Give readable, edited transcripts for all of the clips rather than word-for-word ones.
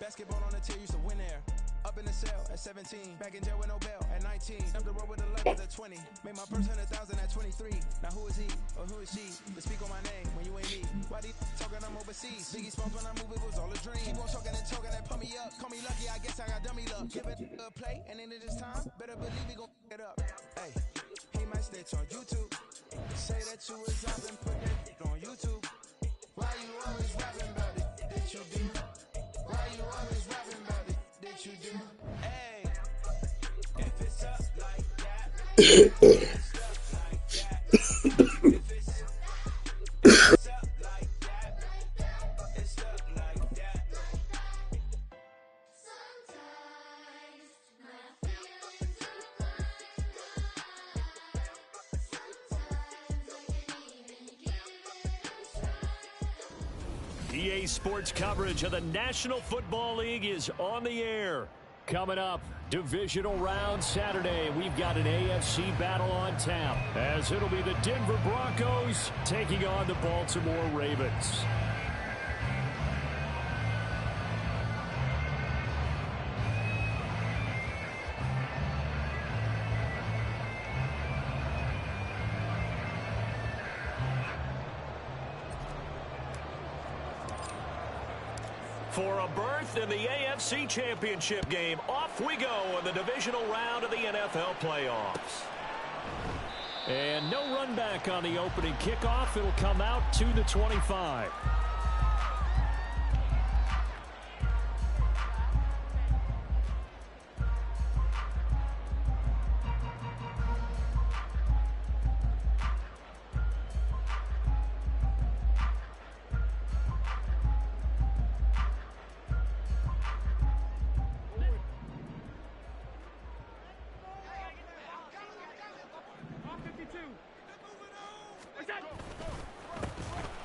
Basketball on the tier, used to win there. Up in the cell at 17, back in jail with no bail at 19. Up the road with the levels at 20, made my first 100,000 at 23. Now who is he or who is she to speak on my name when you ain't me? Why they talking I'm overseas? Biggie Smalls when I move, it was all a dream. Keep on talking and pump me up. Call me lucky, I guess I got dummy luck. Give it a play, and then it is time. Better believe we gon' it up. Hey, he might snitch on YouTube. Say that you was up and put that on YouTube. Why you always rapping about it? Did you do? Why you always rapping about it? Did you do? Hey, if it's up like that, it's stuck like that. If it's up like that, it's stuck like that. Sometimes my feelings are blind. Sometimes I can't even give it a try. EA Sports coverage of the National Football League is on the air. Coming up, divisional round Saturday. We've got an AFC battle on tap, as it'll be the Denver Broncos taking on the Baltimore Ravens. For a berth in the AFC Championship game, off we go in the divisional round of the NFL playoffs. And no run back on the opening kickoff. It'll come out to the 25.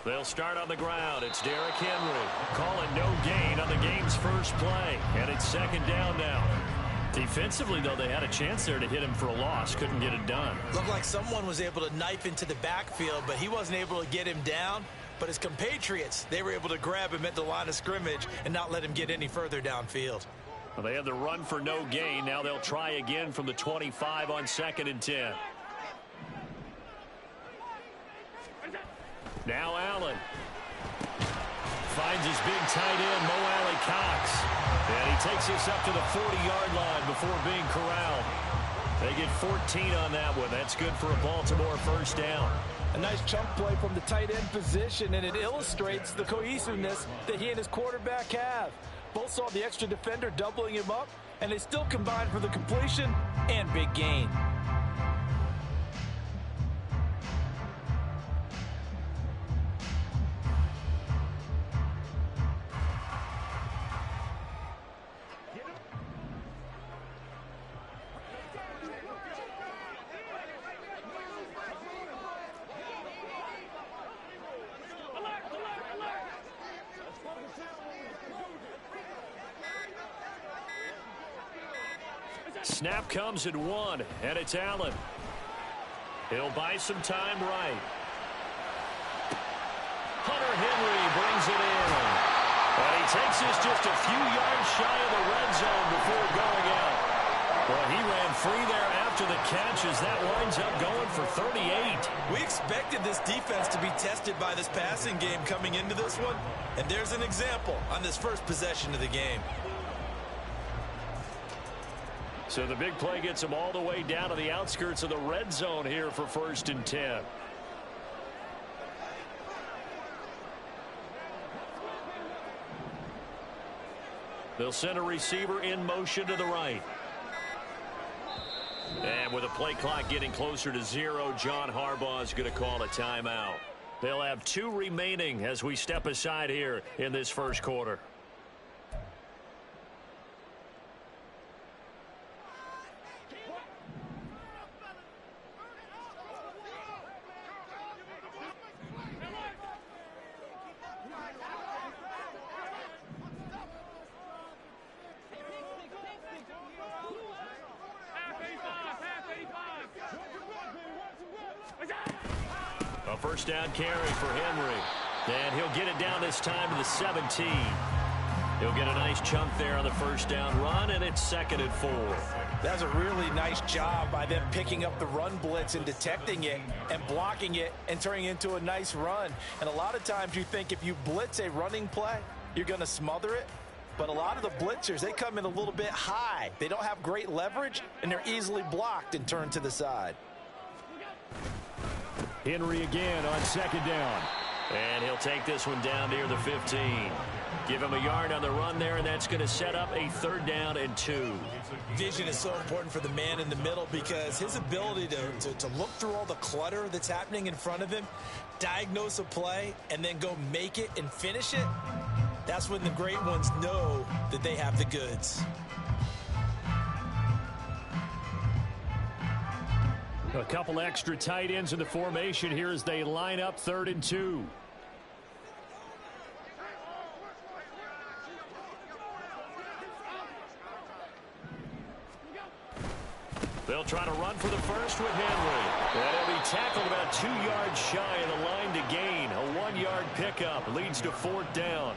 They'll start on the ground. It's Derrick Henry calling no gain on the game's first play. And it's second down now. Defensively, though, they had a chance there to hit him for a loss. Couldn't get it done. Looked like someone was able to knife into the backfield, but he wasn't able to get him down. But his compatriots, they were able to grab him at the line of scrimmage and not let him get any further downfield. Well, they had the run for no gain. Now they'll try again from the 25 on 2nd and 10. Now Allen finds his big tight end, Mo Alley-Cox. And he takes this up to the 40-yard line before being corralled. They get 14 on that one. That's good for a Baltimore first down. A nice chunk play from the tight end position, and it illustrates the cohesiveness that he and his quarterback have. Both saw the extra defender doubling him up, and they still combined for the completion and big gain. Snap comes at 1, and it's Allen. He'll buy some time right. Hunter Henry brings it in. And he takes this just a few yards shy of the red zone before going out. Well, he ran free there after the catch as that winds up going for 38. We expected this defense to be tested by this passing game coming into this one. And there's an example on this first possession of the game. So the big play gets them all the way down to the outskirts of the red zone here for 1st and 10. They'll send a receiver in motion to the right. And with the play clock getting closer to 0, John Harbaugh is going to call a timeout. They'll have 2 remaining as we step aside here in this first quarter. A first down carry for Henry. And he'll get it down this time to the 17. He'll get a nice chunk there on the first down run, and it's 2nd and 4. That's a really nice job by them picking up the run blitz and detecting it and blocking it and turning it into a nice run. And a lot of times you think if you blitz a running play, you're going to smother it. But a lot of the blitzers, they come in a little bit high. They don't have great leverage, and they're easily blocked and turned to the side. Henry again on 2nd down. And he'll take this one down near the 15. Give him a yard on the run there, and that's going to set up a 3rd down and 2. Vision is so important for the man in the middle because his ability to look through all the clutter that's happening in front of him, diagnose a play, and then go make it and finish it, that's when the great ones know that they have the goods. A couple extra tight ends in the formation here as they line up 3rd and 2. They'll try to run for the first with Henry. And he'll be tackled about 2 yards shy of the line to gain. A 1-yard pickup leads to 4th down.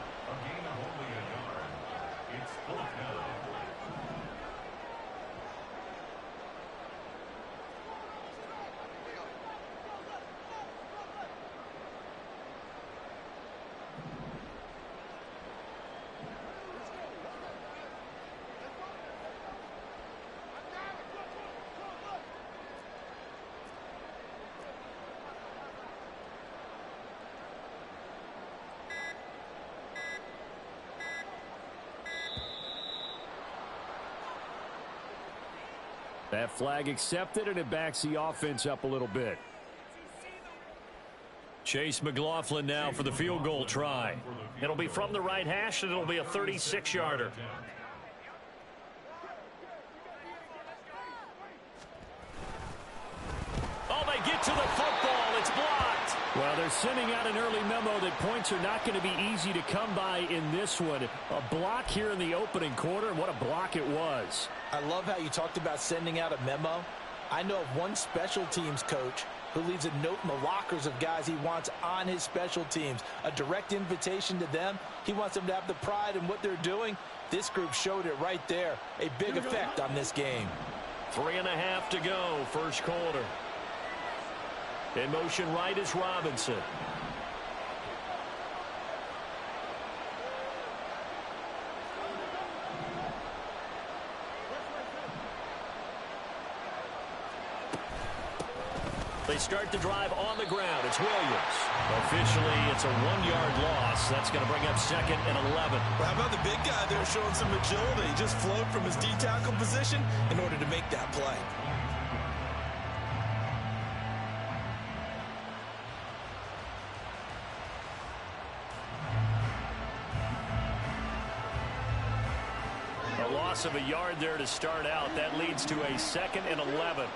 That flag accepted, and it backs the offense up a little bit. Chase McLaughlin now for the field goal try. It'll be from the right hash, and it'll be a 36-yarder. Oh, they get to the football. It's blocked. Well, they're sending out an early memo that points are not going to be easy to come by in this one. A block here in the opening quarter, and what a block it was. I love how you talked about sending out a memo. I know of one special teams coach who leaves a note in the lockers of guys he wants on his special teams. A direct invitation to them. He wants them to have the pride in what they're doing. This group showed it right there. A big effect on this game. 3.5 to go, first quarter. In motion right is Robinson. They start the drive on the ground. It's Williams. Officially, it's a 1-yard loss. That's going to bring up 2nd and 11. Well, how about the big guy there showing some agility? He just flowed from his D-tackle position in order to make that play. A loss of a yard there to start out. That leads to a 2nd and 11.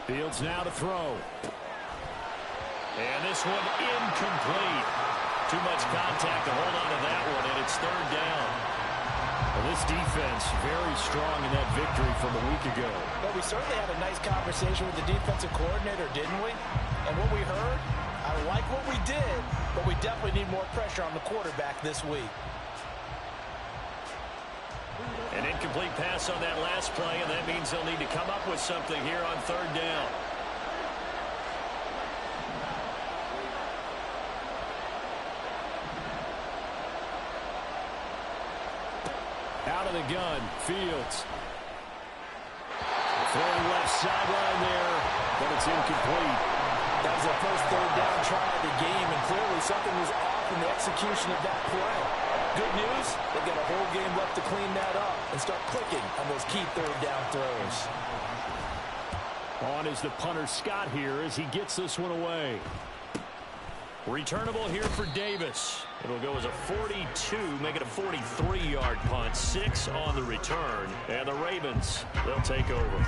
Fields now to throw. And this one incomplete. Too much contact to hold on to that one, and it's 3rd down. Well, this defense very strong in that victory from a week ago. Well, we certainly had a nice conversation with the defensive coordinator, didn't we? And what we heard, I like what we did, but we definitely need more pressure on the quarterback this week. An incomplete pass on that last play, and that means they'll need to come up with something here on 3rd down. Out of the gun, Fields. Throwing left sideline there, but it's incomplete. That was the first 3rd down try of the game, and clearly something was off in the execution of that play. Good news, they've got a whole game left to clean that up and start clicking on those key 3rd down throws. On is the punter Scott here as he gets this one away. Returnable here for Davis. It'll go as a 42, make it a 43-yard punt. 6 on the return. And the Ravens, they'll take over.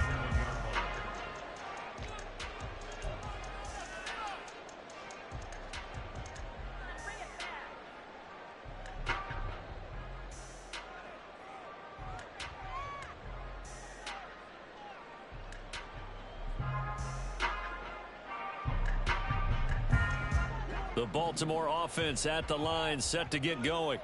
The Baltimore offense at the line, set to get going.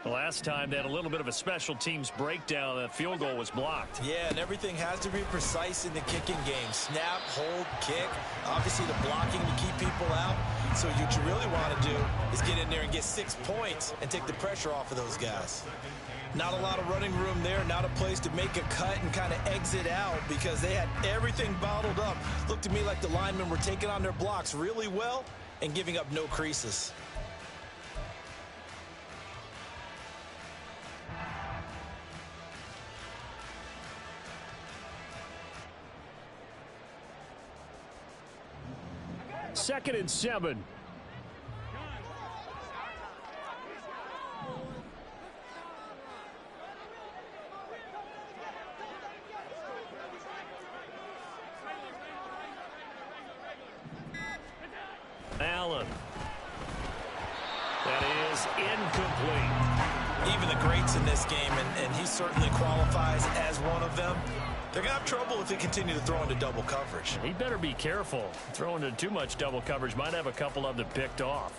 Last time they had a little bit of a special teams breakdown. That field goal was blocked. Yeah, and everything has to be precise in the kicking game. Snap, hold, kick. Obviously the blocking to keep people out. So what you really want to do is get in there and get 6 points and take the pressure off of those guys. Not a lot of running room there, not a place to make a cut and kind of exit out because they had everything bottled up. Looked to me like the linemen were taking on their blocks really well and giving up no creases. Second and 7. Allen. That is incomplete. Even the greats in this game, and he certainly qualifies as one of them, they're going to have trouble if they continue to throw into double coverage. He better be careful. Throwing into too much double coverage might have a couple of them picked off.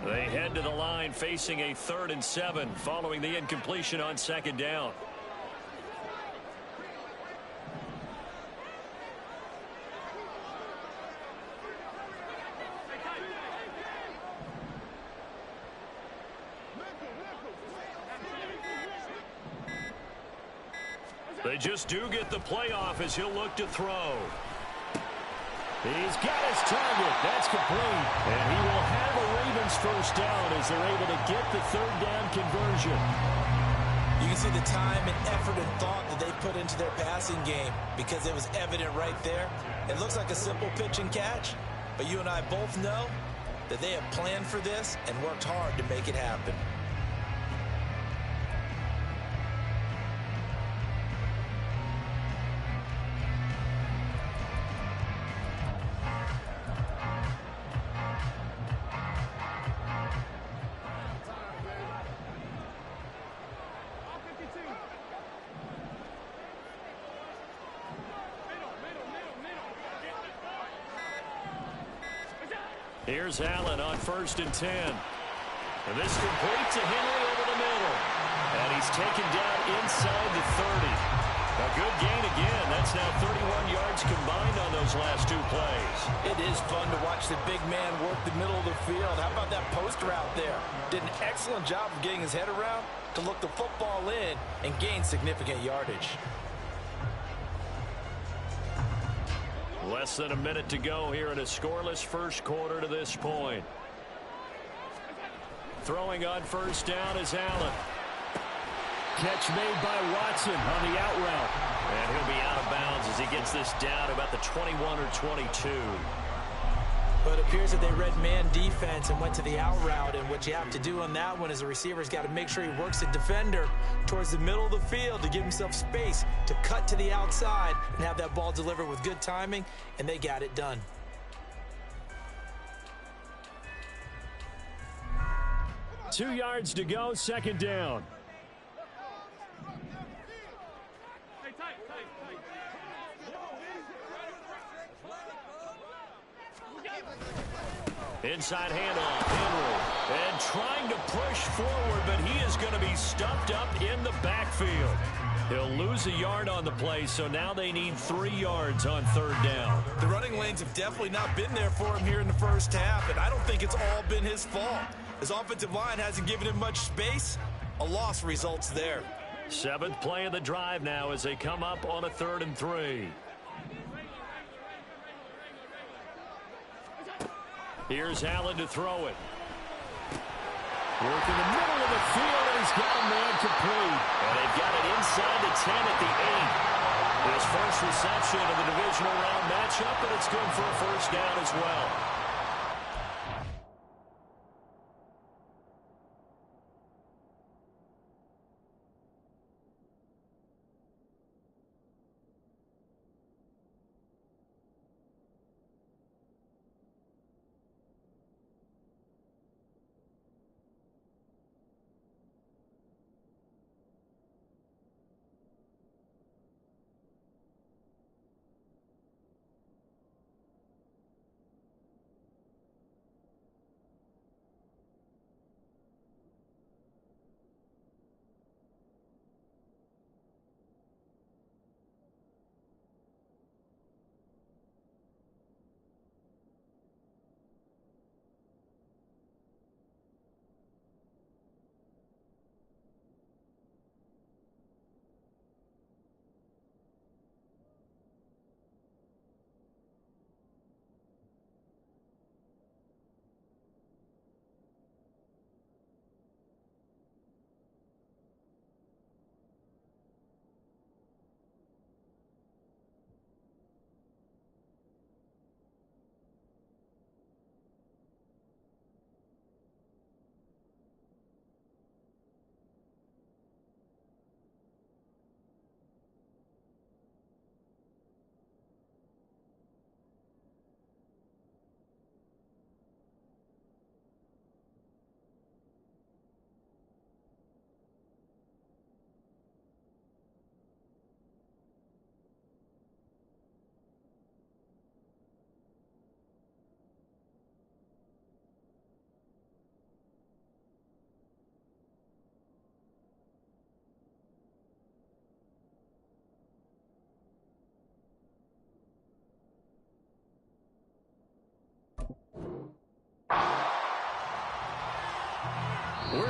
They head to the line facing a 3rd and 7 following the incompletion on 2nd down. They just do get the playoff as he'll look to throw. He's got his target. That's complete. And he will have a Ravens first down as they're able to get the 3rd down conversion. You can see the time and effort and thought that they put into their passing game because it was evident right there. It looks like a simple pitch and catch, but you and I both know that they have planned for this and worked hard to make it happen. Here's Allen on 1st and 10. And this complete to Henry over the middle. And he's taken down inside the 30. A good gain again. That's now 31 yards combined on those last 2 plays. It is fun to watch the big man work the middle of the field. How about that post route there? Did an excellent job of getting his head around to look the football in and gain significant yardage. Less than a minute to go here in a scoreless first quarter to this point. Throwing on 1st down is Allen. Catch made by Watson on the out route. And he'll be out of bounds as he gets this down about the 21 or 22. But it appears that they read man defense and went to the out route. And what you have to do on that one is the receiver's got to make sure he works the defender towards the middle of the field to give himself space to cut to the outside and have that ball delivered with good timing, and they got it done. Two yards to go, 2nd down. Inside handoff, Henry. And trying to push forward, but he is going to be stuffed up in the backfield. He'll lose a yard on the play, so now they need 3 yards on 3rd down. The running lanes have definitely not been there for him here in the first half, and I don't think it's all been his fault. His offensive line hasn't given him much space. A loss results there. 7th play of the drive now as they come up on a 3rd and 3. Here's Allen to throw it. Work in the middle of the field, and he's got a man complete. And they've got it inside the 10 at the 8. His first reception of the divisional round matchup, and it's good for a first down as well.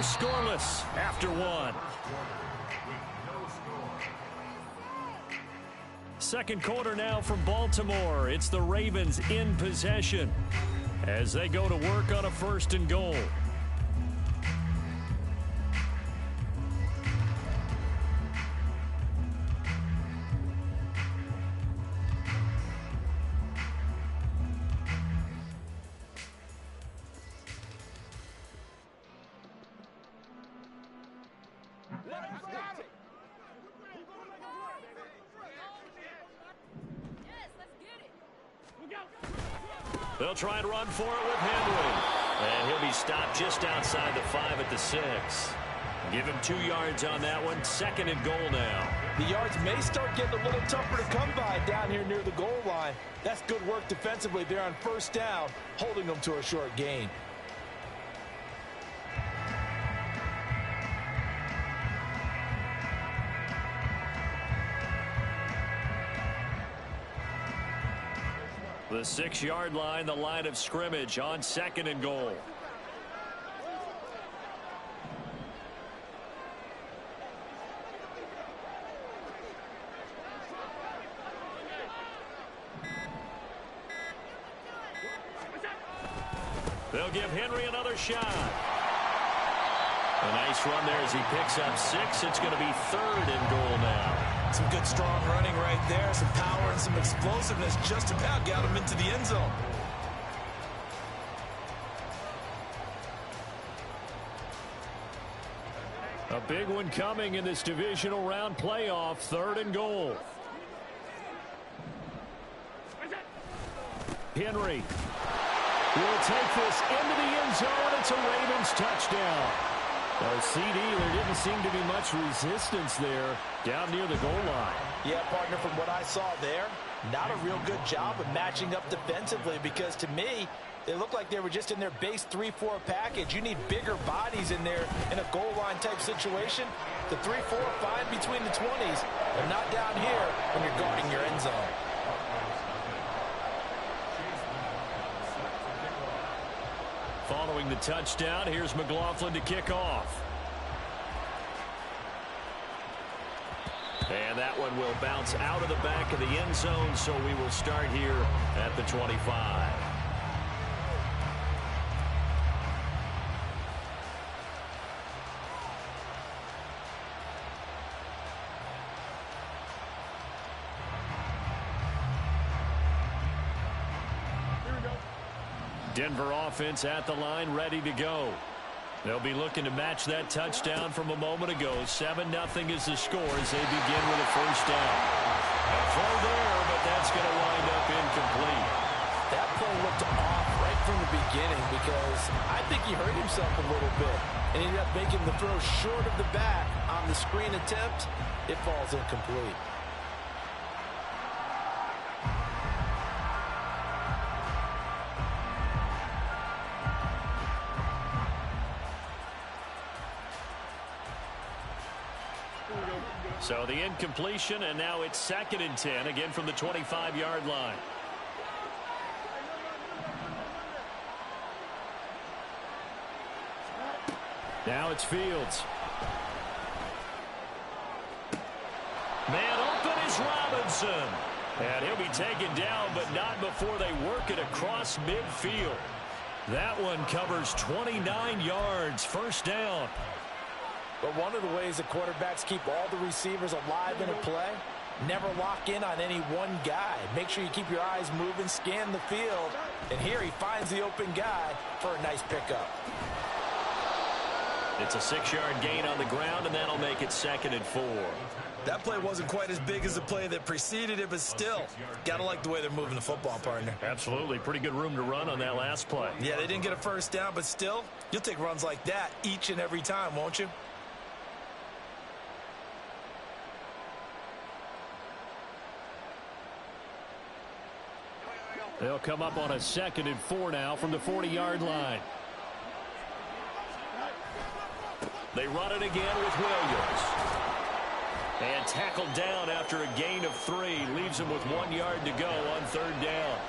scoreless after one. Second quarter now from Baltimore. It's the Ravens in possession as they go to work on a 1st and goal. They'll try and run for it with Henry. And he'll be stopped just outside the 5 at the 6. Give him 2 yards on that one. 2nd and goal now. The yards may start getting a little tougher to come by down here near the goal line. That's good work defensively there on 1st down, holding them to a short gain. The 6-yard line, the line of scrimmage on 2nd and goal. They'll give Henry another shot. A nice run there as he picks up 6. It's going to be 3rd and goal now. Some good strong running right there. Some power and some explosiveness just about got him into the end zone. A big one coming in this divisional round playoff. 3rd and goal. Henry will take this into the end zone. It's a Ravens touchdown. CD, there didn't seem to be much resistance there down near the goal line. Yeah, partner, from what I saw there, not a real good job of matching up defensively because to me, they looked like they were just in their base 3-4 package. You need bigger bodies in there in a goal line type situation. The 3-4 fine between the 20s. They're not down here when you're guarding your end zone. Following the touchdown, here's McLaughlin to kick off. And that one will bounce out of the back of the end zone, so we will start here at the 25. Denver offense at the line, ready to go. They'll be looking to match that touchdown from a moment ago. 7-0 is the score as they begin with a 1st down. A throw there, but that's going to wind up incomplete. That play looked off right from the beginning because I think he hurt himself a little bit. And he ended up making the throw short of the back on the screen attempt. It falls incomplete. So the incompletion, and now it's 2nd and 10, again from the 25-yard line. Now it's Fields. Man open is Robinson. And he'll be taken down, but not before they work it across midfield. That one covers 29 yards, 1st down. But one of the ways the quarterbacks keep all the receivers alive in a play, never lock in on any one guy. Make sure you keep your eyes moving, scan the field. And here he finds the open guy for a nice pickup. It's a 6-yard gain on the ground, and that'll make it 2nd and 4. That play wasn't quite as big as the play that preceded it, but still, got to like the way they're moving the football, partner. Absolutely. Pretty good room to run on that last play. Yeah, they didn't get a 1st down, but still, you'll take runs like that each and every time, won't you? They'll come up on a 2nd and 4 now from the 40-yard line. They run it again with Williams. And tackled down after a gain of 3. Leaves him with 1 yard to go on 3rd down.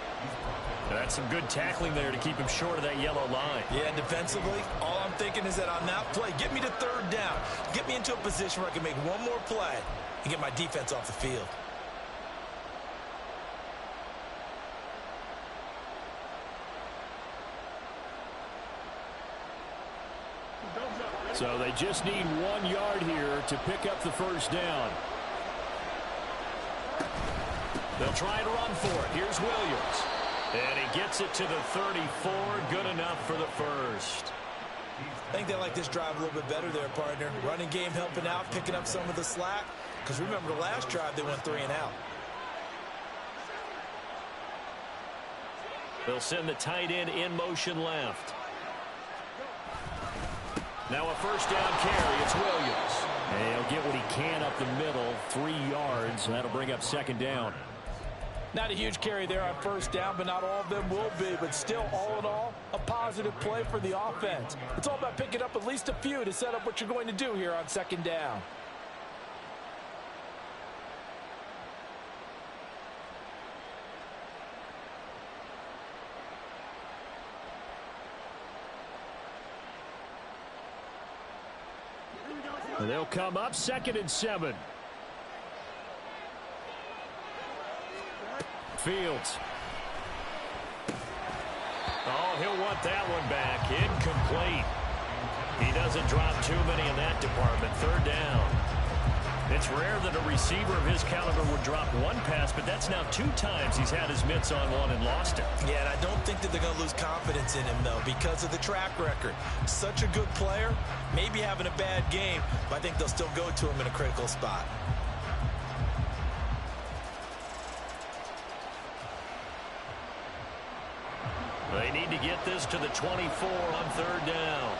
That's some good tackling there to keep him short of that yellow line. Yeah, defensively, all I'm thinking is that on that play, get me to third down. Get me into a position where I can make one more play and get my defense off the field. So they just need 1 yard here to pick up the first down. They'll try and run for it. Here's Williams. And he gets it to the 34. Good enough for the first. I think they like this drive a little bit better there, partner. Running game helping out, picking up some of the slack. Because remember, the last drive, they went 3 and out. They'll send the tight end in motion left. Now a first down carry. It's Williams. And he'll get what he can up the middle. 3 yards. That'll bring up second down. Not a huge carry there on first down, but not all of them will be. But still, all in all, a positive play for the offense. It's all about picking up at least a few to set up what you're going to do here on second down. And they'll come up 2nd and 7. Fields. Oh, he'll want that one back. Incomplete. He doesn't drop too many in that department. Third down. It's rare that a receiver of his caliber would drop one pass, but that's now 2 times he's had his mitts on one and lost it. Yeah, and I don't think that they're going to lose confidence in him, though, because of the track record. Such a good player, maybe having a bad game, but I think they'll still go to him in a critical spot. They need to get this to the 24 on third down.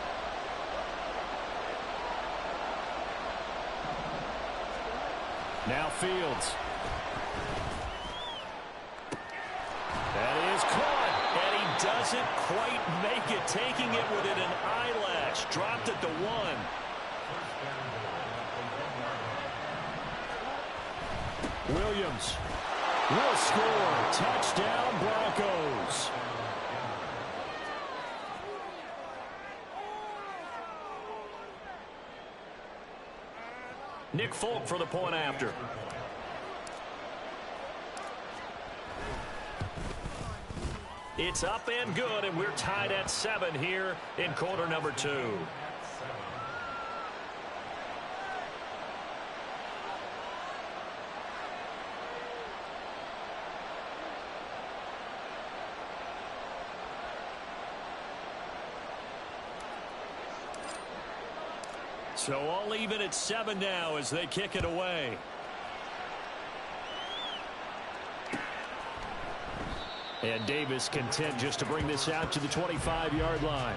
Now Fields. That is caught. And he doesn't quite make it. Taking it within an eyelash. Dropped at the 1. Williams will score. Touchdown Broncos. Nick Folk for the point after. It's up and good, and we're tied at 7 here in quarter number 2. So all even at 7 now as they kick it away. And Davis content just to bring this out to the 25-yard line.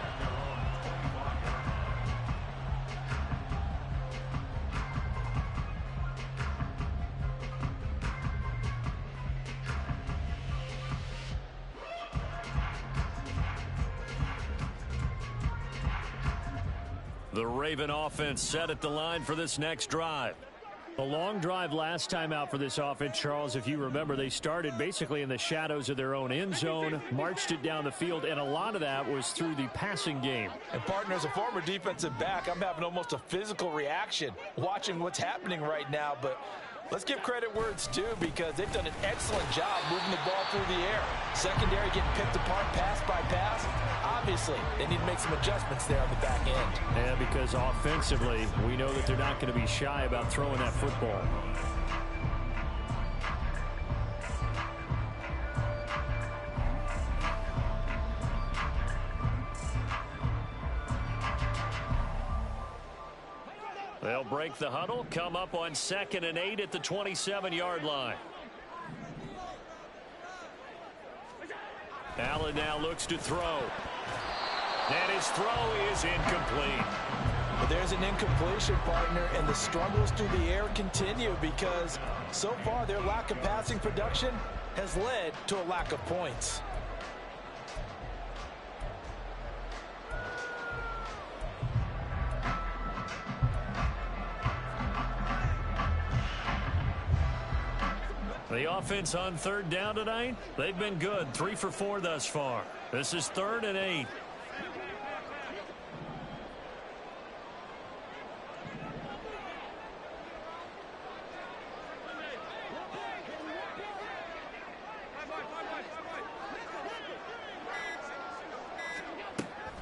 The Raven offense set at the line for this next drive. A long drive last time out for this offense, Charles. If you remember, they started basically in the shadows of their own end zone, marched it down the field, and a lot of that was through the passing game. And, partner, as a former defensive back, I'm having almost a physical reaction watching what's happening right now. But let's give credit where it's due, because they've done an excellent job moving the ball through the air. Secondary getting picked apart pass by pass. Obviously, they need to make some adjustments there on the back end. Yeah, because offensively, we know that they're not going to be shy about throwing that football. They'll break the huddle, come up on 2nd and 8 at the 27-yard line. Allen now looks to throw. And his throw is incomplete. But there's an incompletion, partner, and the struggles through the air continue because so far their lack of passing production has led to a lack of points. The offense on third down tonight, they've been good. 3 for 4 thus far. This is 3rd and 8.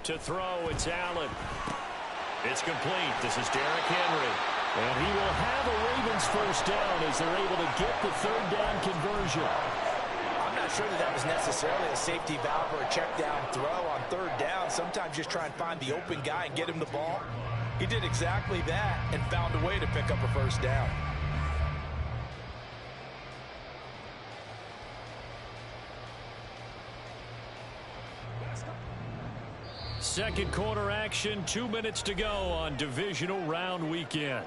To throw, it's Allen. It's complete. This is Derrick Henry. And he will have a Ravens first down as they're able to get the third down conversion. I'm not sure that was necessarily a safety valve or a check down throw on third down. Sometimes just try and find the open guy and get him the ball. He did exactly that and found a way to pick up a first down. Second quarter action, 2 minutes to go on divisional round weekend.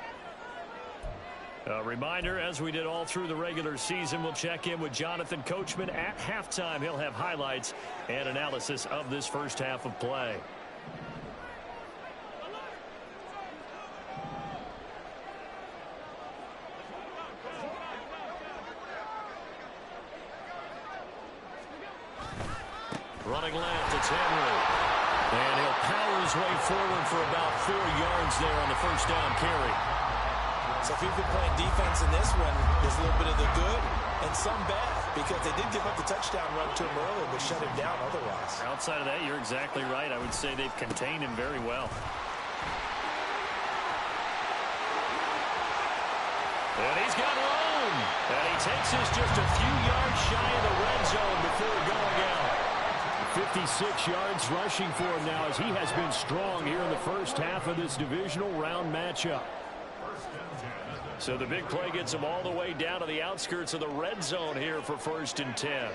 A reminder, as we did all through the regular season, we'll check in with Jonathan Coachman at halftime. He'll have highlights and analysis of this first half of play. Running left, it's Henry. And he'll power his way forward for about 4 yards there on the first down carry. So if you've been playing defense in this one, there's a little bit of the good and some bad, because they did give up the touchdown run to him earlier, but shut him down otherwise. Outside of that, you're exactly right. I would say they've contained him very well. And he's got room. And he takes us just a few yards shy of the red zone before going out. 56 yards rushing for him now as he has been strong here in the first half of this divisional round matchup. So the big play gets him all the way down to the outskirts of the red zone here for 1st and 10.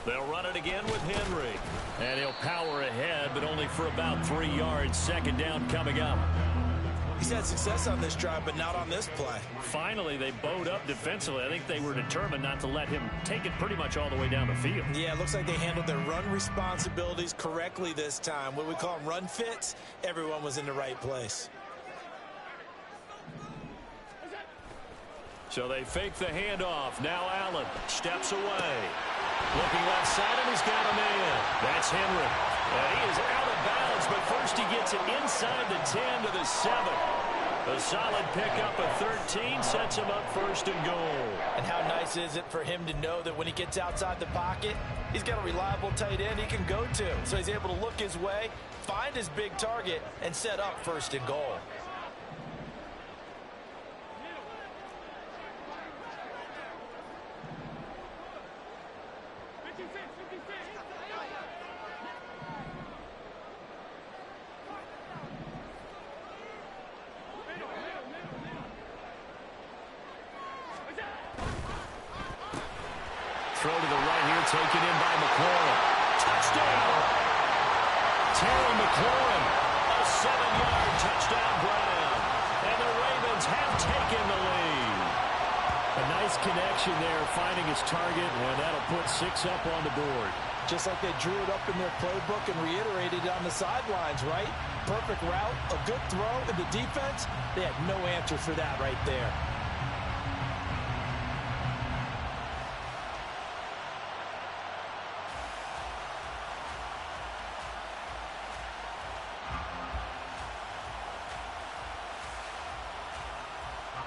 They'll run it again with Henry. And he'll power ahead, but only for about 3 yards. Second down coming up. He's had success on this drive, but not on this play. Finally, they bowed up defensively. I think they were determined not to let him take it pretty much all the way down the field. Yeah, it looks like they handled their run responsibilities correctly this time. What we call them run fits, everyone was in the right place. So they fake the handoff. Now Allen steps away. Looking left side, and he's got a man. That's Henry. And he is out of bounds, but first he gets it inside the 10 to the 7. A solid pickup of 13 sets him up 1st and goal. And how nice is it for him to know that when he gets outside the pocket, he's got a reliable tight end he can go to. So he's able to look his way, find his big target, and set up 1st and goal. Throw to the right here, taken in by McLaurin. Touchdown! Terry McLaurin, a 7-yard touchdown grab. And the Ravens have taken the lead. A nice connection there, finding his target, and that'll put 6 up on the board. Just like they drew it up in their playbook and reiterated it on the sidelines, right? Perfect route, a good throw, and the defense, they had no answer for that right there.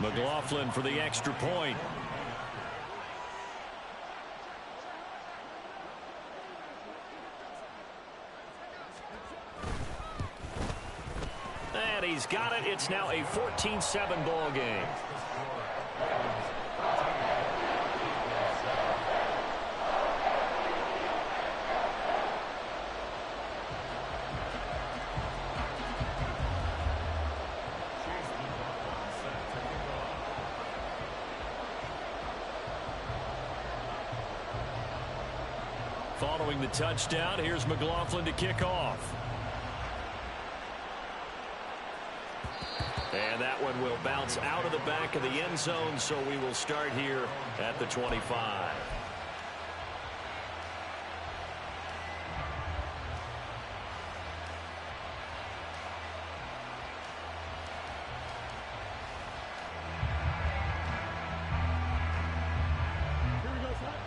McLaughlin for the extra point. And he's got it. It's now a 14-7 ball game. Following the touchdown, here's McLaughlin to kick off. And that one will bounce out of the back of the end zone, so we will start here at the 25.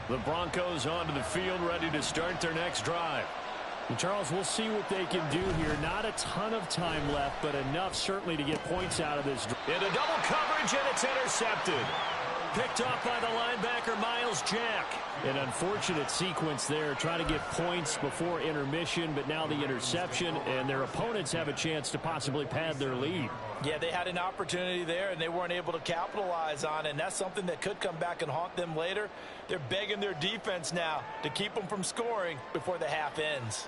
The Broncos onto the field, ready to start their next drive. And Charles, we'll see what they can do here. Not a ton of time left, but enough certainly to get points out of this. Into double coverage, and it's intercepted. picked off by the linebacker, Miles Jack. An unfortunate sequence there, trying to get points before intermission, but now the interception, and their opponents have a chance to possibly pad their lead. Yeah, they had an opportunity there, and they weren't able to capitalize on it, and that's something that could come back and haunt them later. They're begging their defense now to keep them from scoring before the half ends.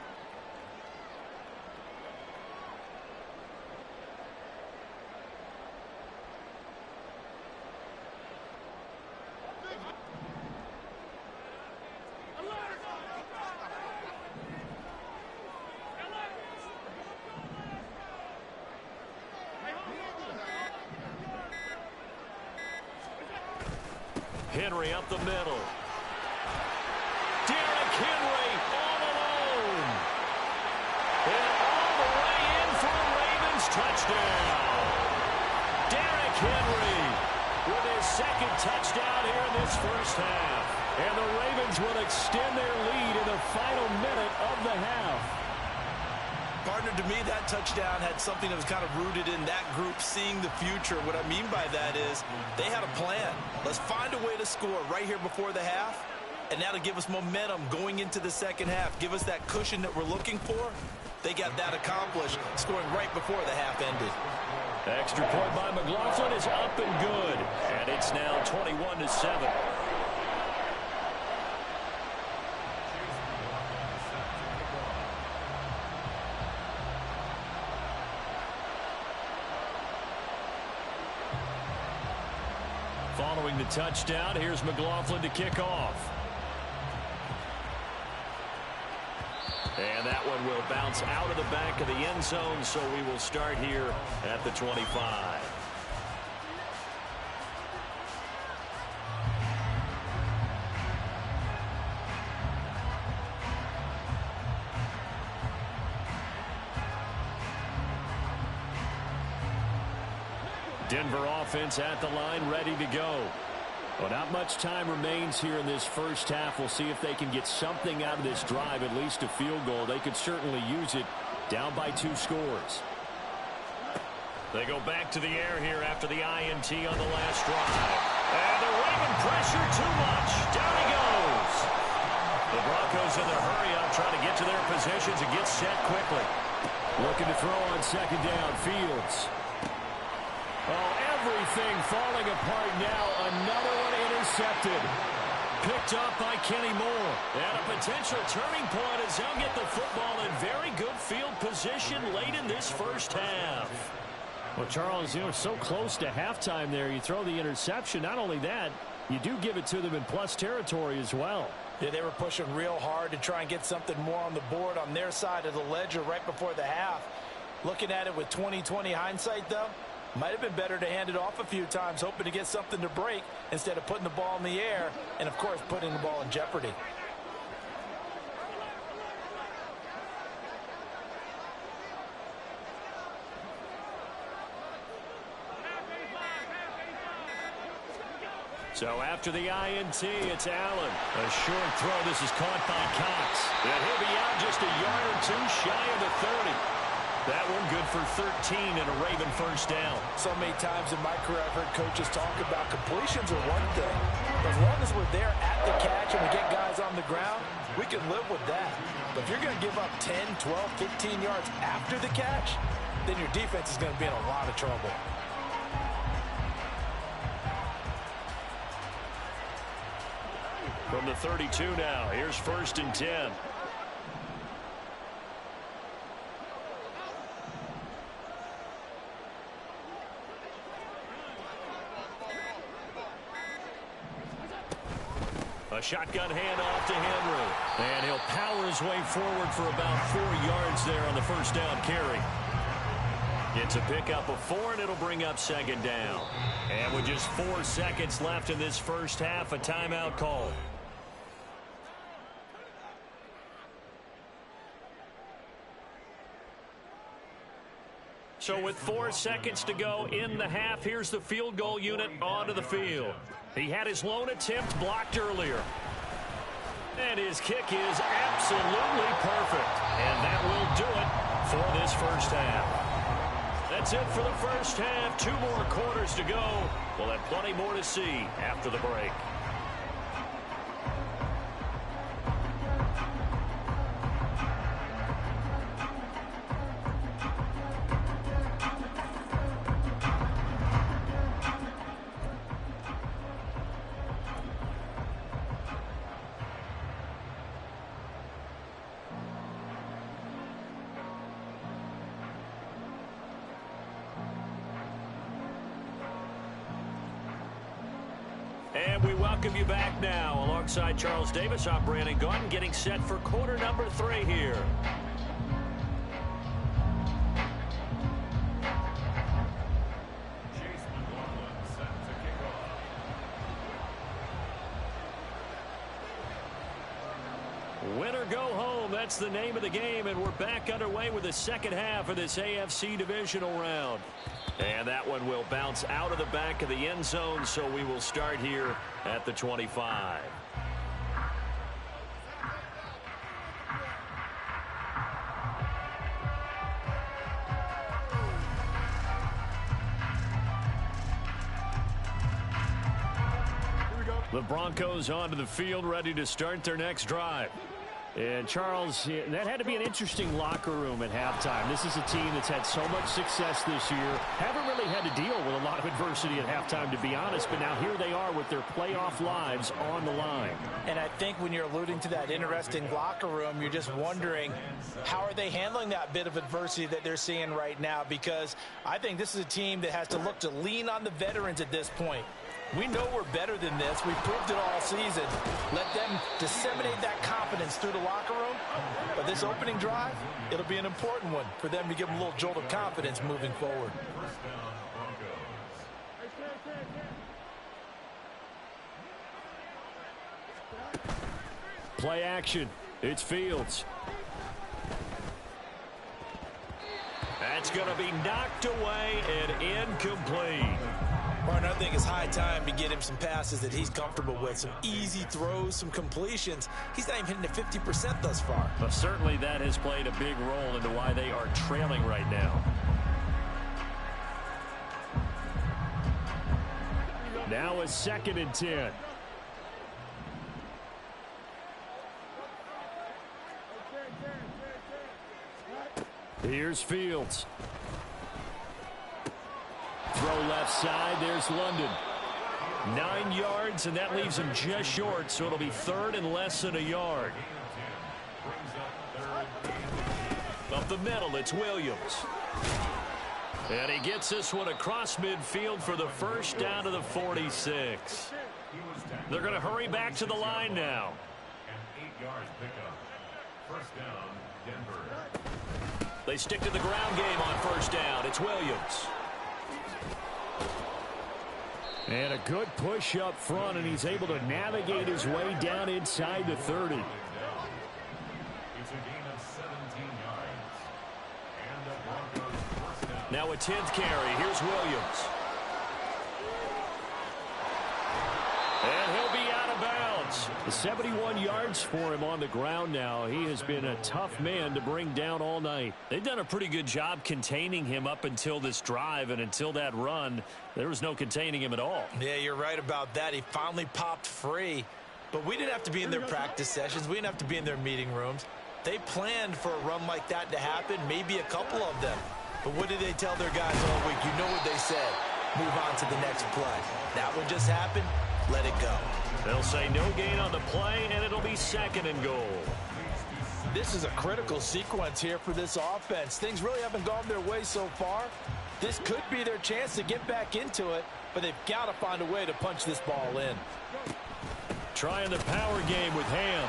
Henry up the middle. Derrick Henry all alone. And all the way in for a Ravens touchdown. Derrick Henry with his second touchdown here in this first half. And the Ravens will extend their lead in the final minute of the half. Partner, to me, that touchdown had something that was kind of rooted in that group seeing the future. What I mean by that is they had a plan. Let's find a way to score right here before the half, and that'll give us momentum going into the second half, give us that cushion that we're looking for. They got that accomplished, scoring right before the half ended. Extra point by McLaughlin is up and good, and it's now 21-7. Following the touchdown, here's McLaughlin to kick off. And that one will bounce out of the back of the end zone, so we will start here at the 25. Denver offense at the line, ready to go. Well, not much time remains here in this first half. We'll see if they can get something out of this drive, at least a field goal. They could certainly use it, down by 2 scores. They go back to the air here after the INT on the last drive. And the Raven pressure too much. Down he goes. The Broncos in their hurry-up trying to get to their positions and get set quickly. Looking to throw on second down. Fields. Oh, everything falling apart now. Another one intercepted. Picked up by Kenny Moore. And a potential turning point as they'll get the football in very good field position late in this first half. Well, Charles, you know, so close to halftime there. You throw the interception. Not only that, you do give it to them in plus territory as well. Yeah, they were pushing real hard to try and get something more on the board on their side of the ledger right before the half. Looking at it with 20/20 hindsight, though, might have been better to hand it off a few times, hoping to get something to break instead of putting the ball in the air and, of course, putting the ball in jeopardy. So after the INT, it's Allen. A short throw. This is caught by Cox. And he'll be out just a yard or two shy of the 30. That one good for 13 and a Raven first down. So many times in my career I've heard coaches talk about completions are one thing. But as long as we're there at the catch and we get guys on the ground, we can live with that. But if you're going to give up 10, 12, 15 yards after the catch, then your defense is going to be in a lot of trouble. From the 32 now, here's 1st and 10. A shotgun handoff to Henry. And he'll power his way forward for about 4 yards there on the first down carry. It's a pickup of 4, and it'll bring up second down. And with just 4 seconds left in this first half, a timeout call. So with 4 seconds to go in the half, here's the field goal unit onto the field. He had his lone attempt blocked earlier. And his kick is absolutely perfect. And that will do it for this first half. And That's it for the first half. 2 more quarters to go. We'll have plenty more to see after the break. And we welcome you back now. Alongside Charles Davis, I'm Brandon Gaudin, getting set for quarter number 3 here. Win or go home, that's the name of the game, and we're back underway with the second half of this AFC divisional round. And that one will bounce out of the back of the end zone, so we will start here at the 25. The Broncos onto the field, ready to start their next drive. And, Charles, that had to be an interesting locker room at halftime. This is a team that's had so much success this year. Haven't really had to deal with a lot of adversity at halftime, to be honest. But now here they are with their playoff lives on the line. And I think when you're alluding to that interesting locker room, you're just wondering, how are they handling that bit of adversity that they're seeing right now? Because I think this is a team that has to look to lean on the veterans at this point. We know we're better than this. We've proved it all season. Let them disseminate that confidence through the locker room. But this opening drive, it'll be an important one for them to give them a little jolt of confidence moving forward. Play action. It's Fields. That's going to be knocked away and incomplete. Martin, I think it's high time to get him some passes that he's comfortable with, some easy throws, some completions. He's not even hitting the 50% thus far. But certainly that has played a big role into why they are trailing right now. Now a 2nd and 10. Here's Fields. Throw left side. There's London. 9 yards, and that leaves him just short, so it'll be 3rd and less than a yard. Up the middle, it's Williams. And he gets this one across midfield for the first down to the 46. They're going to hurry back to the line now. They stick to the ground game on first down. It's Williams. And a good push up front, and he's able to navigate his way down inside the 30. Now a 10th carry. Here's Williams. And he'll be out of bounds. 71 yards for him on the ground now. He has been a tough man to bring down all night. They've done a pretty good job containing him up until this drive, and until that run, there was no containing him at all. Yeah, you're right about that. He finally popped free. But we didn't have to be in their practice sessions. We didn't have to be in their meeting rooms. They planned for a run like that to happen, maybe a couple of them. But what did they tell their guys all week? You know what they said. Move on to the next play. That one just happened. Let it go. They'll say no gain on the play, and it'll be 2nd and goal. This is a critical sequence here for this offense. Things really haven't gone their way so far. This could be their chance to get back into it, but they've got to find a way to punch this ball in. Trying the power game with Ham.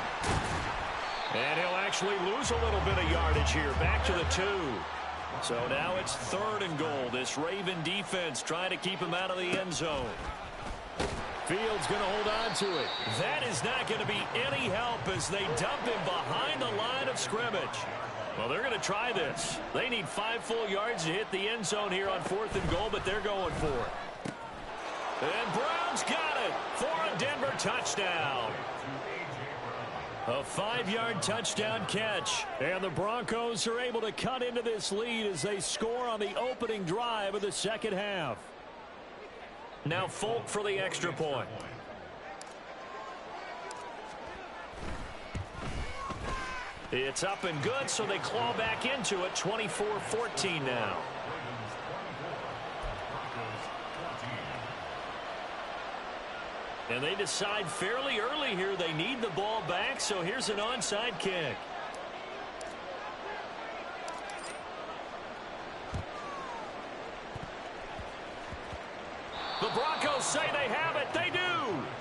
And he'll actually lose a little bit of yardage here. Back to the 2. So now it's 3rd and goal. This Raven defense trying to keep him out of the end zone. Fields going to hold on to it. That is not going to be any help as they dump him behind the line of scrimmage. Well, they're going to try this. They need 5 full yards to hit the end zone here on 4th and goal, but they're going for it. And Brown's got it for a Denver touchdown. A 5-yard touchdown catch. And the Broncos are able to cut into this lead as they score on the opening drive of the second half. Now Folk for the extra point. It's up and good, so they claw back into it, 24-14 now. And they decide fairly early here they need the ball back, so here's an onside kick. The Broncos say they have it. They do.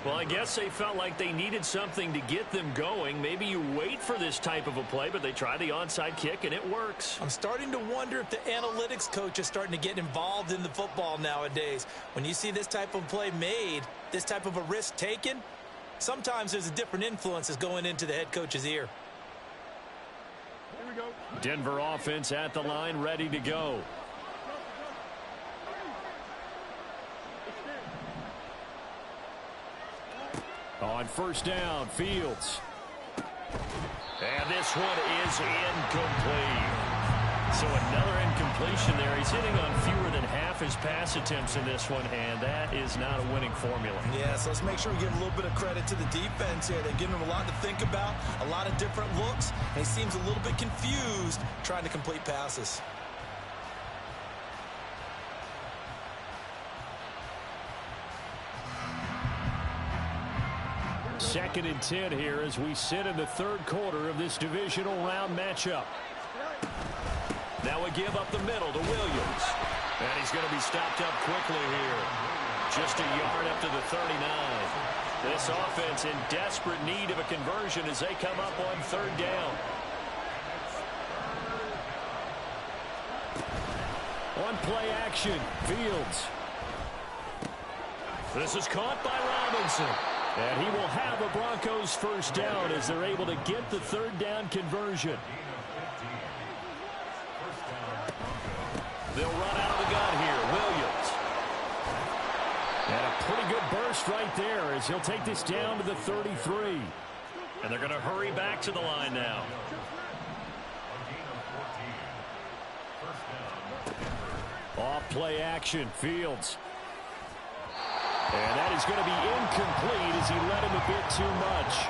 Well, I guess they felt like they needed something to get them going. Maybe you wait for this type of a play, but they try the onside kick, and it works. I'm starting to wonder if the analytics coach is starting to get involved in the football nowadays. When you see this type of play made, this type of a risk taken, sometimes there's a different influences going into the head coach's ear. Here we go. Denver offense at the line, ready to go. On first down, Fields. And this one is incomplete. So another incompletion there. He's hitting on fewer than half his pass attempts in this one, and that is not a winning formula. Yeah, so let's make sure we give a little bit of credit to the defense here. They're giving him a lot to think about, a lot of different looks, and he seems a little bit confused trying to complete passes. Second and 10 here as we sit in the third quarter of this divisional round matchup. Now we give up the middle to Williams. And he's going to be stopped up quickly here. Just a yard up to the 39. This offense in desperate need of a conversion as they come up on third down. On play action, Fields. This is caught by Robinson. And he will have the Broncos first down as they're able to get the third down conversion. They'll run out of the gun here. Williams. And a pretty good burst right there as he'll take this down to the 33. And they're going to hurry back to the line now. Off play action, Fields. And that is going to be incomplete as he led him a bit too much.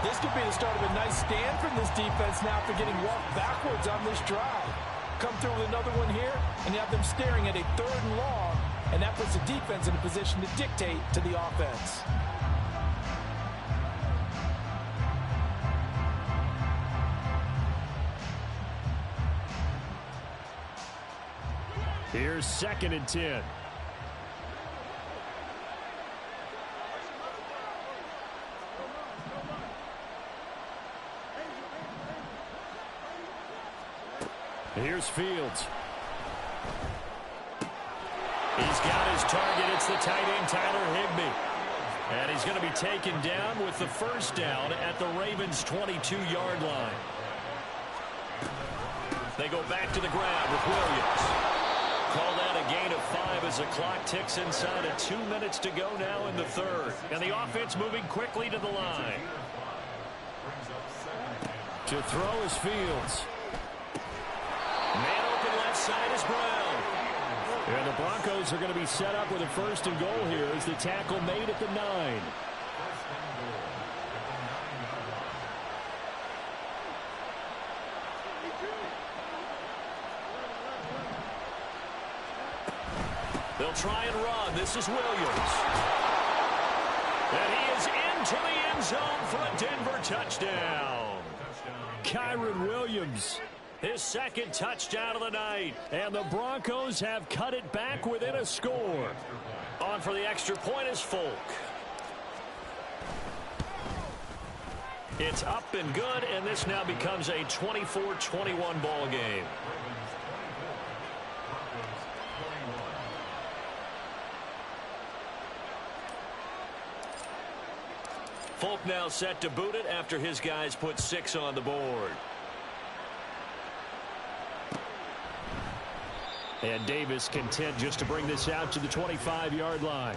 This could be the start of a nice stand from this defense now for getting walked backwards on this drive. Come through with another one here, and you have them staring at a third and long, and that puts the defense in a position to dictate to the offense. Here's second and 10. Here's Fields. He's got his target. It's the tight end, Tyler Higbee. And he's going to be taken down with the first down at the Ravens' 22-yard line. They go back to the ground with Williams. Call that a gain of 5 as the clock ticks inside of 2 minutes to go now in the third. And the offense moving quickly to the line. To throw is Fields. Man open left side is Brown. And the Broncos are going to be set up with a first and goal here as the tackle made at the 9. They'll try and run. This is Williams. And he is into the end zone for a Denver touchdown. Kyron Williams. His second touchdown of the night. And the Broncos have cut it back within a score. On for the extra point is Folk. It's up and good, and this now becomes a 24-21 ball game. Folk now set to boot it after his guys put 6 on the board. And Davis content just to bring this out to the 25-yard line.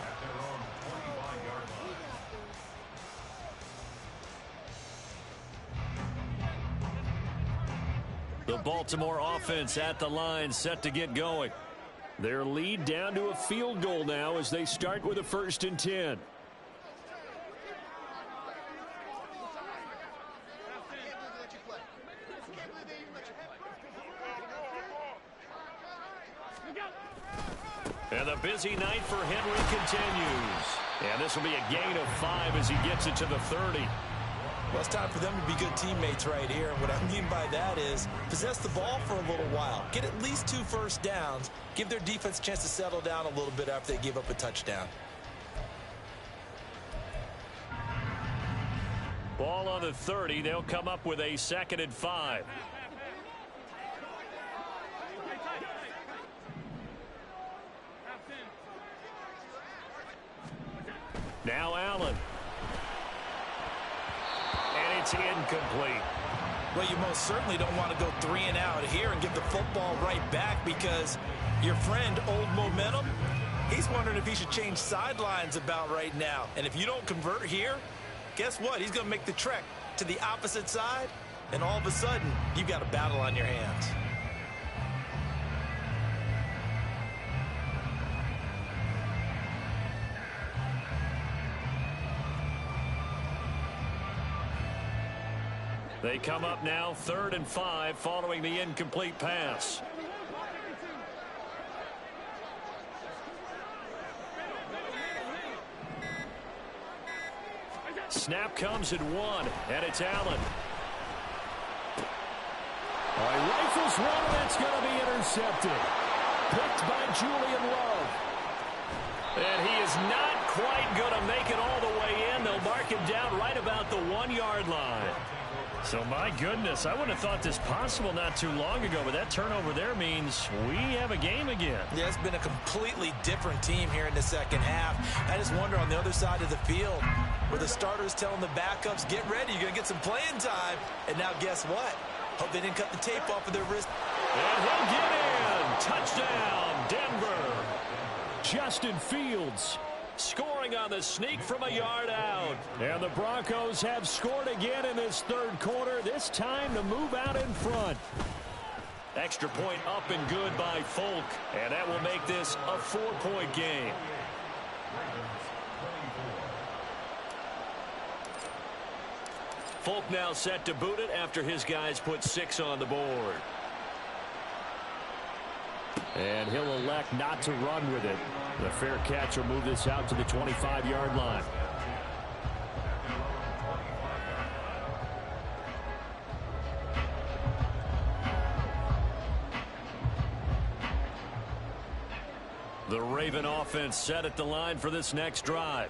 The Baltimore offense at the line, set to get going. Their lead down to a field goal now as they start with a 1st and 10. And the busy night for Henry continues. And this will be a gain of 5 as he gets it to the 30. Well, it's time for them to be good teammates right here. And what I mean by that is possess the ball for a little while. Get at least 2 first downs. Give their defense a chance to settle down a little bit after they give up a touchdown. Ball on the 30. They'll come up with a 2nd and 5. Now Allen. And it's incomplete. Well, you most certainly don't want to go 3 and out here and give the football right back because your friend, Old Momentum, he's wondering if he should change sidelines about right now. And if you don't convert here, guess what? He's going to make the trek to the opposite side, and all of a sudden, you've got a battle on your hands. They come up now 3rd and 5 following the incomplete pass. Snap comes at 1, and it's Allen. Rifles one, and that's going to be intercepted. Picked by Julian Love. And he is not quite going to make it all the way in. They'll mark him down right about the 1-yard line. So, my goodness, I wouldn't have thought this possible not too long ago, but that turnover there means we have a game again. Yeah, it's been a completely different team here in the second half. I just wonder on the other side of the field where the starters telling the backups, get ready, you're going to get some playing time. And now guess what? Hope they didn't cut the tape off of their wrist. And he'll get in. Touchdown, Denver. Justin Fields scoring on the sneak from a yard out. And the Broncos have scored again in this 3rd quarter, this time to move out in front. Extra point up and good by Folk, and that will make this a 4-point game. Folk now set to boot it after his guys put 6 on the board. And he'll elect not to run with it. The fair catch will move this out to the 25-yard line. The Raven offense set at the line for this next drive.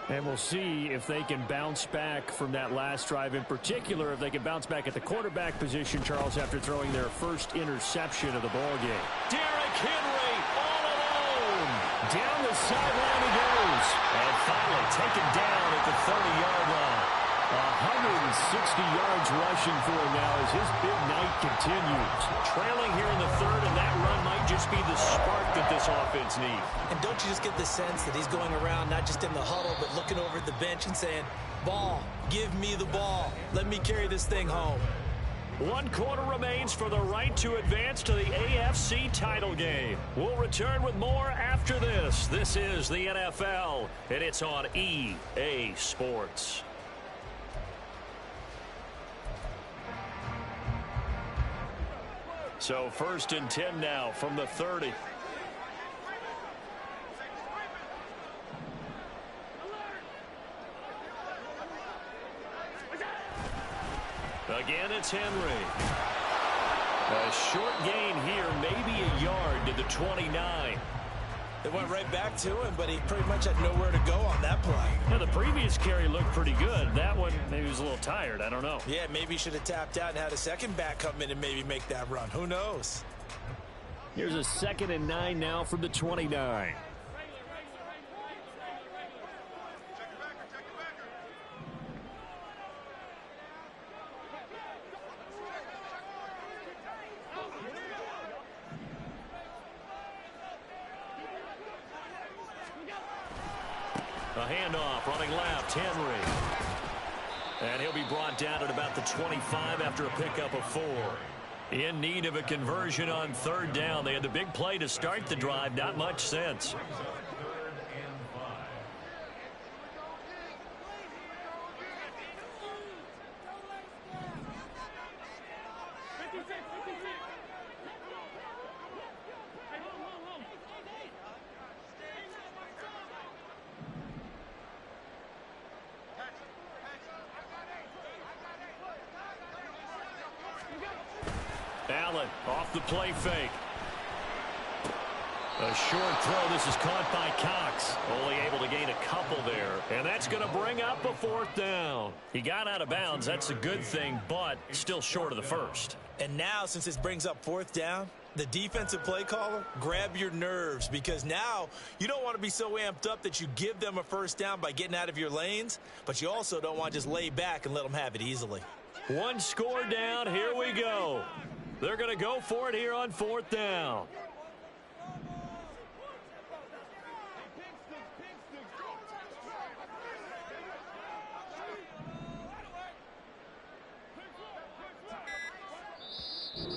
And we'll see if they can bounce back from that last drive. In particular, if they can bounce back at the quarterback position, Charles, after throwing their first interception of the ballgame. Derrick Henry all alone. Down the sideline he goes. And finally taken down at the 30-yard line. 160 yards rushing for him now as his big night continues. Trailing here in the 3rd, and that run might just be the spark that this offense needs. And don't you just get the sense that he's going around not just in the huddle, but looking over at the bench and saying, ball, give me the ball. Let me carry this thing home. 1 quarter remains for the right to advance to the AFC title game. We'll return with more after this. This is the NFL, and it's on EA Sports. So 1st and 10 now from the 30. Again, it's Henry. A short gain here, maybe a yard to the 29. They went right back to him, but he pretty much had nowhere to go on that play. Now, the previous carry looked pretty good. That one, maybe he was a little tired. I don't know. Yeah, maybe he should have tapped out and had a second back come in and maybe make that run. Who knows? Here's a 2nd and 9 now from the 29. A handoff, running left, Henry. And he'll be brought down at about the 25 after a pickup of 4. In need of a conversion on third down. They had the big play to start the drive. Not much sense. Allen off the play fake. A short throw. This is caught by Cox. Only able to gain a couple there. And that's going to bring up a fourth down. He got out of bounds. That's a good thing, but still short of the first. And now, since this brings up fourth down, the defensive play caller, grab your nerves, because now you don't want to be so amped up that you give them a first down by getting out of your lanes, but you also don't want to just lay back and let them have it easily. One score down. Here we go. They're going to go for it here on fourth down.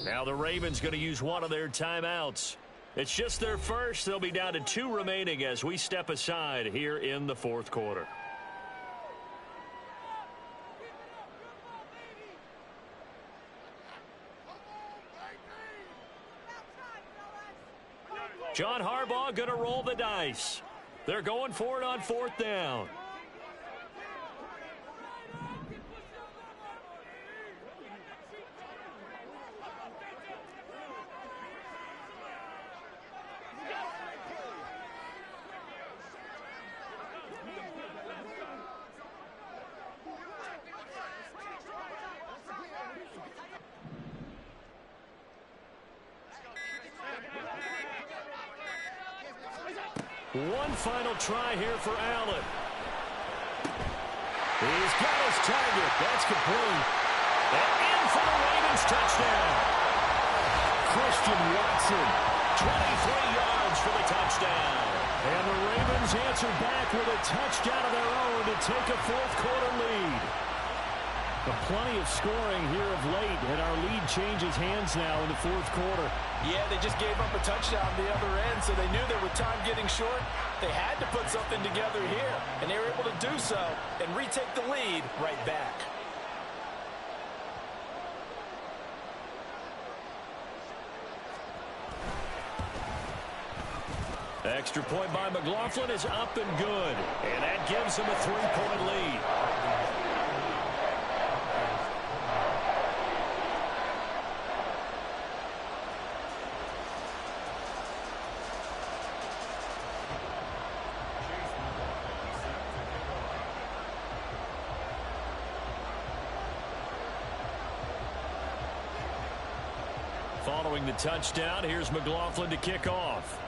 Now the Ravens going to use one of their timeouts. It's just their first. They'll be down to 2 remaining as we step aside here in the fourth quarter. John Harbaugh going to roll the dice. They're going for it on fourth down. One final try here for Allen. He's got his target. That's complete. And in for the Ravens touchdown. Christian Watson, 23 yards for the touchdown. And the Ravens answer back with a touchdown of their own to take a fourth quarter lead. Plenty of scoring here of late, and our lead changes hands now in the fourth quarter. Yeah, they just gave up a touchdown the other end, so they knew there with time getting short. They had to put something together here, and they were able to do so and retake the lead right back. Extra point by McLaughlin is up and good, and that gives them a 3-point lead. Following the touchdown, here's McLaughlin to kick off.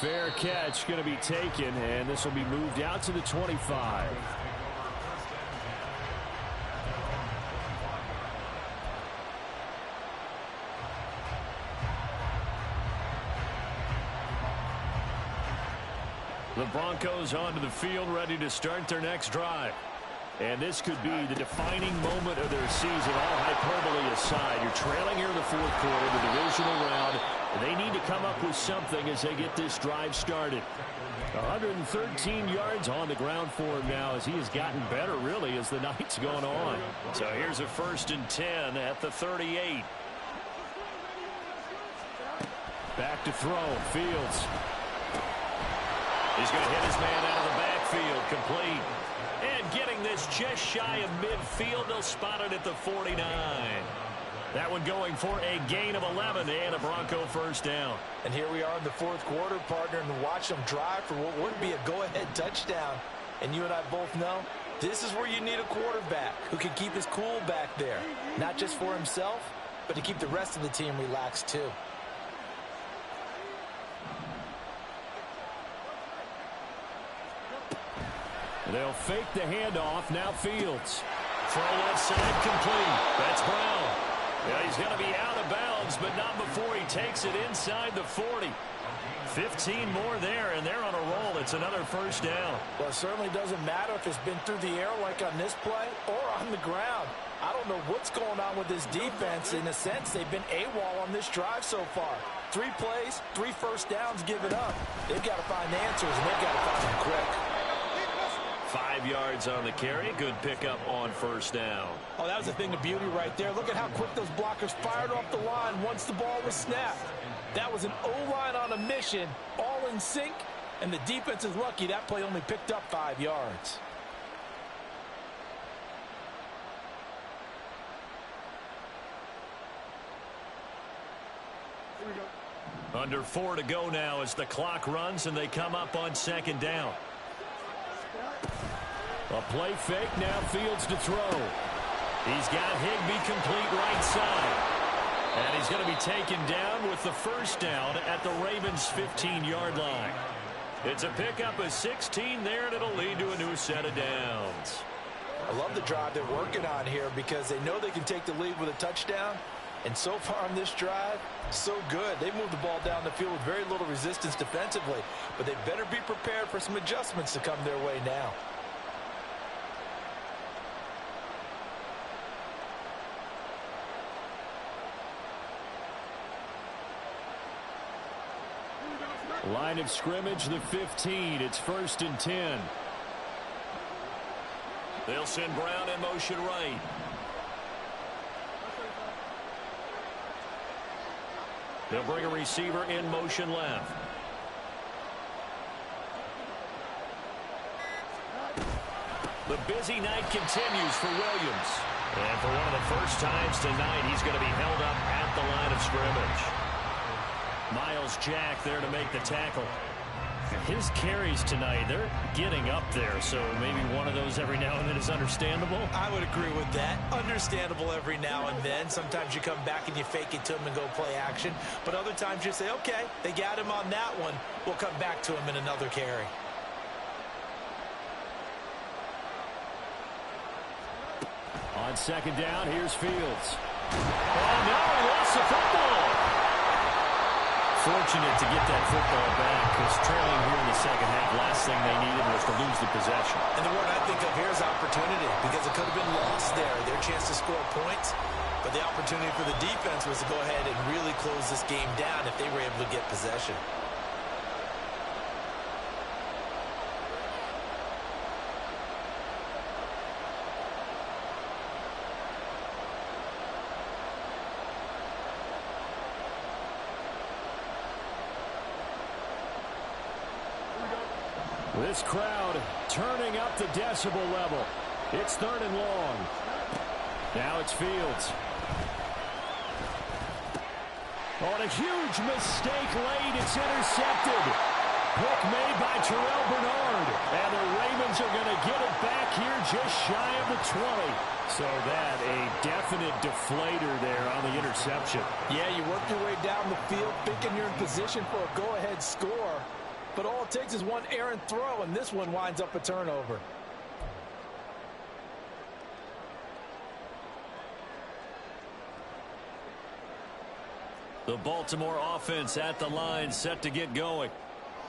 Fair catch going to be taken, and this will be moved out to the 25. The Broncos onto the field, ready to start their next drive. And this could be the defining moment of their season, all hyperbole aside. You're trailing here in the fourth quarter, the divisional round, and they need to come up with something as they get this drive started. 113 yards on the ground for him now as he has gotten better, really, as the night's gone on. So here's a 1st and 10 at the 38. Back to throw. Fields. He's going to hit his man out of the backfield. Complete. And getting this just shy of midfield. They'll spot it at the 49. That one going for a gain of 11 and a Bronco first down. And here we are in the fourth quarter, partner, and watch them drive for what would be a go-ahead touchdown. And you and I both know this is where you need a quarterback who can keep his cool back there. Not just for himself, but to keep the rest of the team relaxed too. They'll fake the handoff. Now Fields. Throw left side complete. That's Brown. Yeah, he's going to be out of bounds downs, but not before he takes it inside the 40. 15 more there, and they're on a roll. It's another first down. Well, it certainly doesn't matter if it's been through the air like on this play or on the ground. I don't know what's going on with this defense. In a sense, they've been AWOL on this drive so far. 3 plays, 3 first downs given up. They've got to find answers, and they've got to find them quick. 5 yards on the carry. Good pickup on first down. Oh, that was a thing of beauty right there. Look at how quick those blockers fired off the line once the ball was snapped. That was an O-line on a mission, all in sync, and the defense is lucky that play only picked up 5 yards. Under 4 to go now as the clock runs and they come up on second down. A play fake, now Fields to throw. He's got Higbee complete right side. And he's going to be taken down with the first down at the Ravens' 15-yard line. It's a pickup of 16 there, and it'll lead to a new set of downs. I love the drive they're working on here because they know they can take the lead with a touchdown. And so far on this drive, so good. They moved the ball down the field with very little resistance defensively. But they better be prepared for some adjustments to come their way now. Line of scrimmage, the 15. It's 1st and 10. They'll send Brown in motion right. They'll bring a receiver in motion left. The busy night continues for Williams. And for one of the first times tonight, he's going to be held up at the line of scrimmage. Miles Jack there to make the tackle. His carries tonight, they're getting up there, so maybe one of those every now and then is understandable. I would agree with that. Understandable every now and then. Sometimes you come back and you fake it to him and go play action. But other times you say, okay, they got him on that one. We'll come back to him in another carry. On second down, here's Fields. Oh, no, he lost the football. Fortunate to get that football back because trailing here in the second half, last thing they needed was to lose the possession. And the word I think of here is opportunity because it could have been lost there. Their chance to score points. But the opportunity for the defense was to go ahead and really close this game down if they were able to get possession. This crowd turning up the decibel level. It's 3rd and long. Now it's Fields. On a huge mistake late, it's intercepted. Pick made by Terrell Bernard. And the Ravens are going to get it back here just shy of the 20. So that a definite deflator there on the interception. Yeah, you work your way down the field thinking you're in position for a go-ahead score. But all it takes is one errant throw, and this one winds up a turnover. The Baltimore offense at the line, set to get going.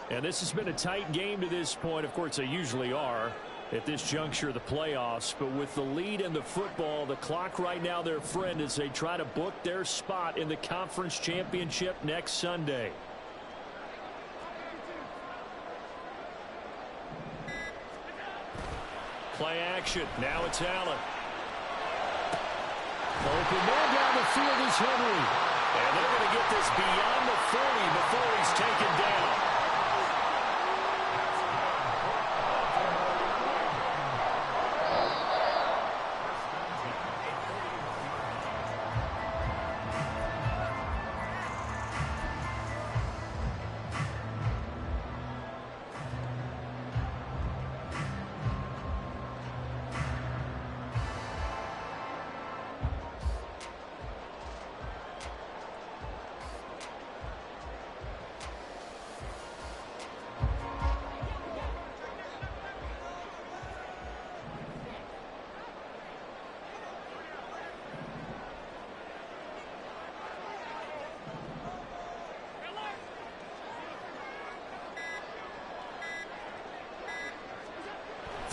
And this has been a tight game to this point. Of course, they usually are at this juncture of the playoffs. But with the lead in the football, the clock right now their friend as they try to book their spot in the conference championship next Sunday. Play action. Now it's Allen. Open man down the field is Henry. And they're going to get this beyond the 30 before he's taken down.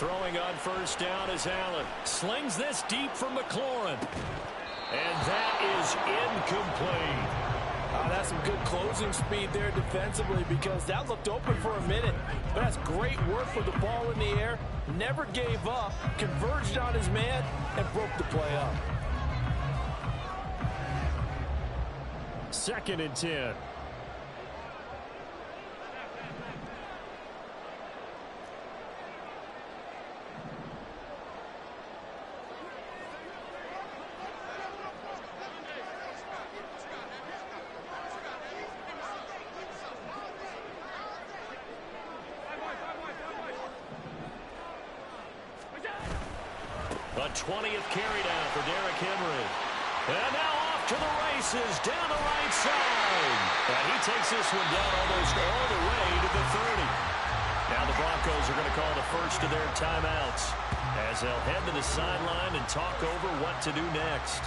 Throwing on first down is Allen. Slings this deep from McLaurin. And that is incomplete. That's some good closing speed there defensively because that looked open for a minute. But that's great work with the ball in the air. Never gave up, converged on his man, and broke the play up. 2nd and 10. A 20th carry down for Derrick Henry. And now off to the races down the right side. And he takes this one down almost all the way to the 30. Now the Broncos are going to call the first of their timeouts as they'll head to the sideline and talk over what to do next.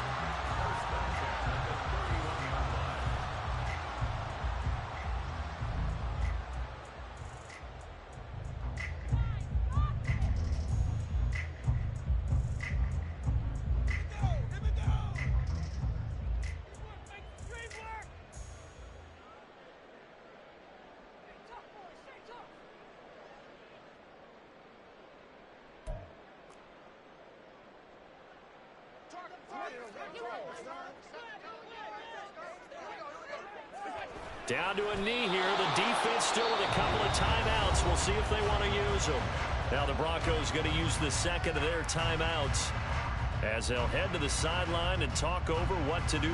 Down to a knee here. The defense still with a couple of timeouts. We'll see if they want to use them. Now the Broncos going to use the second of their timeouts as they'll head to the sideline and talk over what to do